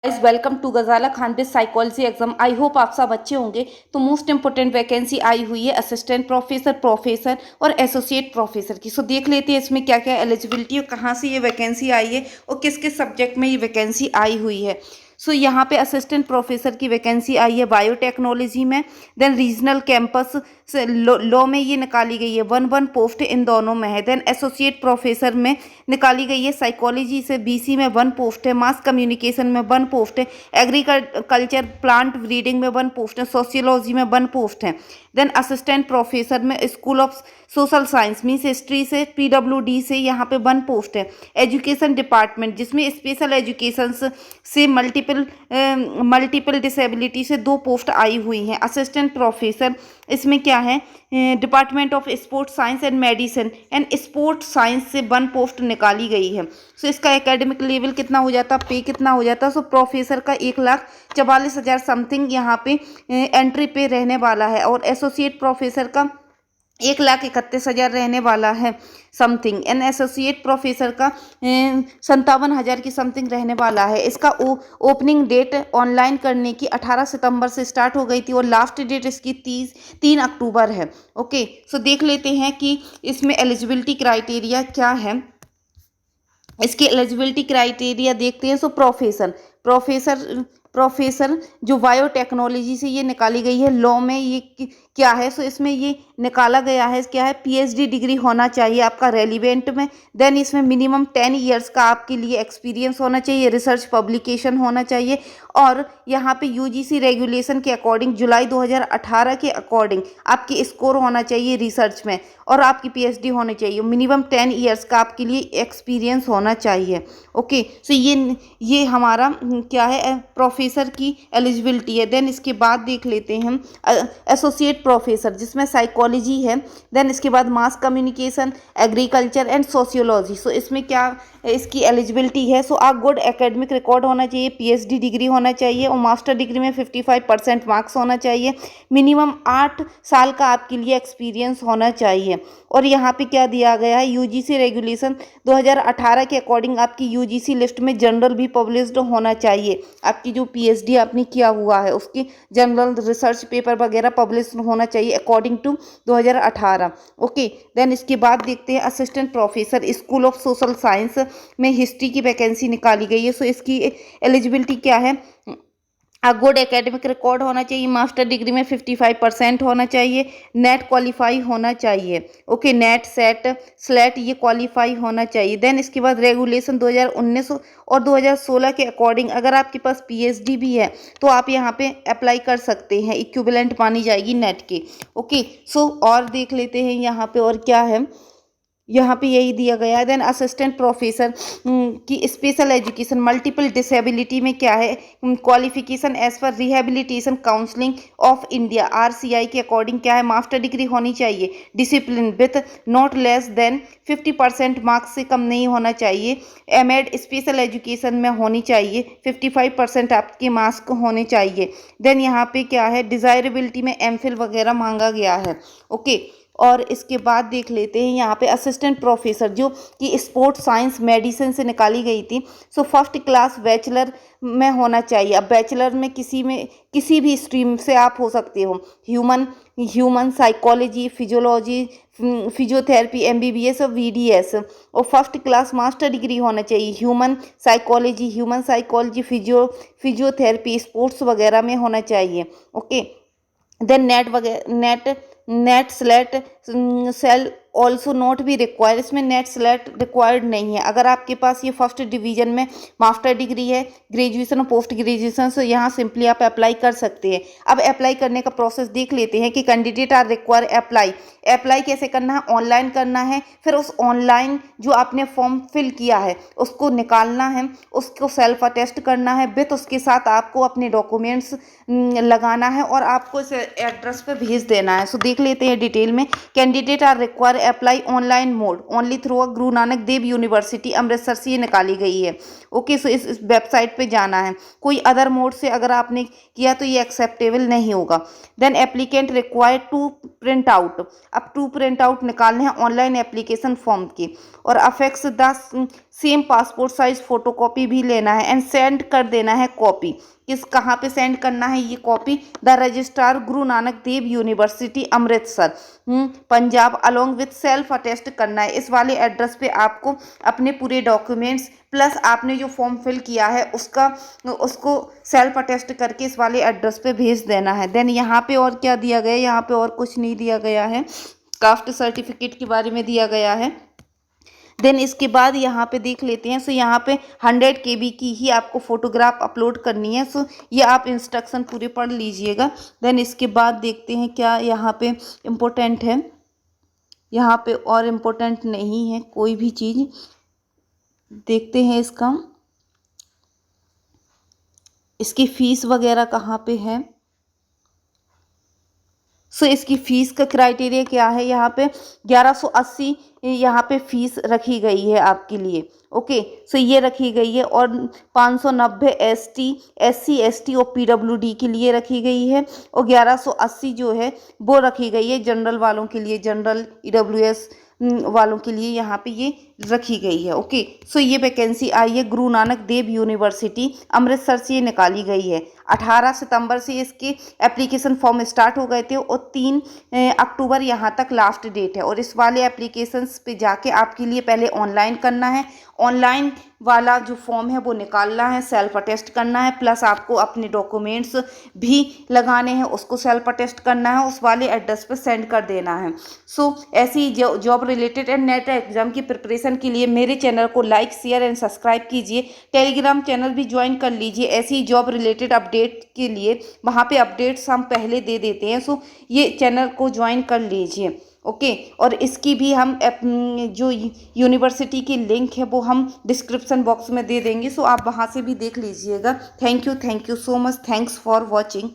Guys welcome to Ghazala खानविज psychology exam. I hope आप सब अच्छे होंगे। तो मोस्ट इंपोर्टेंट वैकेंसी आई हुई है असिस्टेंट प्रोफेसर, प्रोफेसर और एसोसिएट प्रोफेसर की। सो देख लेते हैं इसमें क्या क्या एलिजिबिलिटी और कहाँ से ये वैकेंसी आई है और किस किस सब्जेक्ट में ये वैकेंसी आई हुई है। सो यहाँ पे असिस्टेंट प्रोफेसर की वैकेंसी आई है बायोटेक्नोलॉजी में। देन रीजनल कैंपस से लॉ में ये निकाली गई है, वन पोस्ट इन दोनों में है। देन एसोसिएट प्रोफेसर में निकाली गई है साइकोलॉजी से बीसी में 1 पोस्ट है, मास कम्युनिकेशन में 1 पोस्ट है, एग्रीकल्चर प्लांट ब्रीडिंग में 1 पोस्ट है, सोशियोलॉजी में 1 पोस्ट है। देन असिस्टेंट प्रोफेसर में school of social science means history से पीडब्ल्यूडी से यहाँ पे 1 पोस्ट है। एजुकेशन डिपार्टमेंट जिसमें स्पेशल एजुकेशन से मल्टीपल डिसेबिलिटी से 2 पोस्ट आई हुई हैं। असिस्टेंट प्रोफेसर इसमें क्या है, department of sports science and medicine and sports science से 1 पोस्ट निकाली गई है। सो इसका एकेडमिक लेवल कितना हो जाता, पे कितना हो जाता। सो प्रोफेसर का 1,44,000 समथिंग यहाँ पे एंट्री पे रहने वाला है और एसोसिएट प्रोफेसर का 1,31,000 रहने वाला है समथिंग। एंड एसोसिएट प्रोफेसर का 57,000 की समथिंग रहने वाला है। इसका ओपनिंग डेट ऑनलाइन करने की 18 सितंबर से स्टार्ट हो गई थी और लास्ट डेट इसकी 3 अक्टूबर है। ओके, सो देख लेते हैं कि इसमें एलिजिबिलिटी क्राइटेरिया क्या है। इसके एलिजिबिलिटी क्राइटेरिया देखते हैं। सो प्रोफेसर जो बायोटेक्नोलॉजी से ये निकाली गई है, लॉ में ये क्या है। सो इसमें ये निकाला गया है क्या है, पीएचडी डिग्री होना चाहिए आपका रेलिवेंट में। देन इसमें मिनिमम 10 ईयर्स का आपके लिए एक्सपीरियंस होना चाहिए, रिसर्च पब्लिकेशन होना चाहिए और यहाँ पे यूजीसी रेगुलेशन के अकॉर्डिंग जुलाई 2018 के अकॉर्डिंग आपकी स्कोर होना चाहिए रिसर्च में और आपकी पीएचडी होनी चाहिए। मिनिमम 10 ईयर्स का आपके लिए एक्सपीरियंस होना चाहिए। ओके, सो ये हमारा क्या है, प्रोफेसर की एलिजिबिलिटी है। देन इसके बाद देख लेते हैं हम एसोसिएट प्रोफेसर जिसमें साइकोलॉजी है। देन इसके बाद mass communication, agriculture and sociology. So इसमें क्या इसकी एलिजिबिलिटी है। सो गुड एकेडमिक रिकॉर्ड होना चाहिए, पीएचडी डिग्री होना चाहिए और मास्टर डिग्री में 55% मार्क्स होना चाहिए। मिनिमम 8 साल का आपके लिए एक्सपीरियंस होना चाहिए। और यहाँ पे क्या दिया गया है, यूजीसी रेगुलेशन 2018 के अकॉर्डिंग आपकी यूजीसी लिस्ट में जनरल भी पब्लिश्ड होना चाहिए। आपकी जो पीएचडी आपने किया हुआ है उसकी जनरल रिसर्च पेपर वगैरह पब्लिश होना चाहिए अकॉर्डिंग टू 2018। ओके, देन इसके बाद देखते हैं assistant professor school of social science में हिस्ट्री की वैकेंसी निकाली गई है। सो इसकी एलिजिबिलिटी क्या है, गुड एकेडमिक रिकॉर्ड होना चाहिए, मास्टर डिग्री में 55% होना चाहिए, नेट क्वालिफाई होना चाहिए। ओके, नेट सेट स्लेट ये क्वालिफाई होना चाहिए। देन इसके बाद रेगुलेशन 2019 और 2016 के अकॉर्डिंग अगर आपके पास पीएचडी भी है तो आप यहाँ पे अप्लाई कर सकते हैं, इक्विवेलेंट मानी जाएगी नेट के। ओके, सो और देख लेते हैं यहाँ पे और क्या है, यहाँ पे यही दिया गया है। देन असिस्टेंट प्रोफेसर की स्पेशल एजुकेशन मल्टीपल डिसेबिलिटी में क्या है, qualification as per rehabilitation counselling of India RCI के अकॉर्डिंग क्या है, मास्टर डिग्री होनी चाहिए, discipline with not less than 50% marks से कम नहीं होना चाहिए, एमएड स्पेशल एजुकेशन में होनी चाहिए, 55% आपके मार्क्स होने चाहिए। देन यहाँ पे क्या है, डिज़ायरेबिलिटी में एमफिल वगैरह मांगा गया है। ओके, और इसके बाद देख लेते हैं यहाँ पे असिस्टेंट प्रोफेसर जो कि स्पोर्ट्स साइंस मेडिसिन से निकाली गई थी। सो फर्स्ट क्लास बैचलर में होना चाहिए। अब बैचलर में किसी भी स्ट्रीम से आप हो सकते हो, ह्यूमन साइकोलॉजी, फिजियोथेरेपी, एमबीबीएस और वीडीएस। और फर्स्ट क्लास मास्टर डिग्री होना चाहिए ह्यूमन साइकोलॉजी फिजियोथेरेपी स्पोर्ट्स वगैरह में होना चाहिए। Okay, then NET SLET shall also not be required. इसमें नेट स्लेट रिक्वायर्ड नहीं है। अगर आपके पास ये फर्स्ट डिवीजन में मास्टर डिग्री है, ग्रेजुएशन और पोस्ट ग्रेजुएशन, से यहाँ सिंपली आप अप्लाई कर सकते हैं। अब अप्लाई करने का प्रोसेस देख लेते हैं कि कैंडिडेट आर रिक्वायर अप्लाई कैसे करना है, ऑनलाइन करना है। फिर उस ऑनलाइन जो आपने फॉर्म फिल किया है उसको निकालना है, उसको सेल्फ अटेस्ट करना है, विथ उसके साथ आपको अपने डॉक्यूमेंट्स लगाना है और आपको इस एड्रेस पे भेज देना है। सो देख लेते हैं डिटेल में। Candidate are require apply online mode only through Guru Nanak Dev university Amritsar से ये निकाली गई है। ओके, सो इस वेबसाइट पे जाना है। कोई अदर मोड से अगर आपने किया तो ये एक्सेप्टेबल नहीं होगा। Then applicant require to print out, अब 2 प्रिंट आउट निकालने हैं ऑनलाइन एप्लीकेशन फॉर्म के और apex the same passport size photocopy भी लेना है एंड सेंड कर देना है कॉपी। किस कहाँ पे सेंड करना है ये copy? The registrar Guru Nanak Dev university Amritsar Punjab along with self attest करना है। इस वाले एड्रेस पे आपको अपने पूरे डॉक्यूमेंट्स प्लस आपने जो फॉर्म फिल किया है उसको सेल्फ अटेस्ट करके इस वाले एड्रेस पे भेज देना है। देन यहाँ पे और क्या दिया गया है? यहाँ पे और कुछ नहीं दिया गया है, कास्ट सर्टिफिकेट के बारे में दिया गया है। देन इसके बाद यहाँ पे देख लेते हैं। सो यहाँ पे 100 KB की ही आपको फोटोग्राफ अपलोड करनी है। सो ये आप इंस्ट्रक्शन पूरे पढ़ लीजिएगा। देन इसके बाद देखते हैं क्या यहाँ पे इम्पोर्टेंट है। यहाँ पे और इम्पोर्टेंट नहीं है कोई भी चीज़। देखते हैं इसकी फ़ीस वगैरह कहाँ पे है। सो इसकी फ़ीस का क्राइटेरिया क्या है? यहाँ पे 1180 यहाँ पे फ़ीस रखी गई है आपके लिए। ओके, सो ये रखी गई है और 590 SC ST और PWD के लिए रखी गई है और 1180 जो है वो रखी गई है जनरल वालों के लिए, जनरल EWS वालों के लिए यहाँ पे ये रखी गई है। ओके, सो ये वैकेंसी आई है गुरु नानक देव यूनिवर्सिटी अमृतसर से ये निकाली गई है। 18 सितंबर से इसके एप्लीकेशन फॉर्म स्टार्ट हो गए थे और 3 अक्टूबर यहाँ तक लास्ट डेट है। और इस वाले एप्लीकेशंस पे जाके आपके लिए पहले ऑनलाइन करना है, ऑनलाइन वाला जो फॉर्म है वो निकालना है, सेल्फ अटेस्ट करना है, प्लस आपको अपने डॉक्यूमेंट्स भी लगाने हैं, उसको सेल्फ अटेस्ट करना है, उस वाले एड्रेस पे सेंड कर देना है। सो ऐसी job related and net exam की प्रिपरेशन के लिए मेरे चैनल को लाइक शेयर एंड सब्सक्राइब कीजिए। टेलीग्राम चैनल भी ज्वाइन कर लीजिए ऐसी जॉब रिलेटेड अपडेट के लिए, वहाँ पे अपडेट्स हम पहले दे देते हैं। सो ये चैनल को ज्वाइन कर लीजिए। ओके, और इसकी भी हम जो यूनिवर्सिटी की लिंक है वो हम डिस्क्रिप्शन बॉक्स में दे देंगे। सो आप वहाँ से भी देख लीजिएगा। Thank you so much, thanks for watching.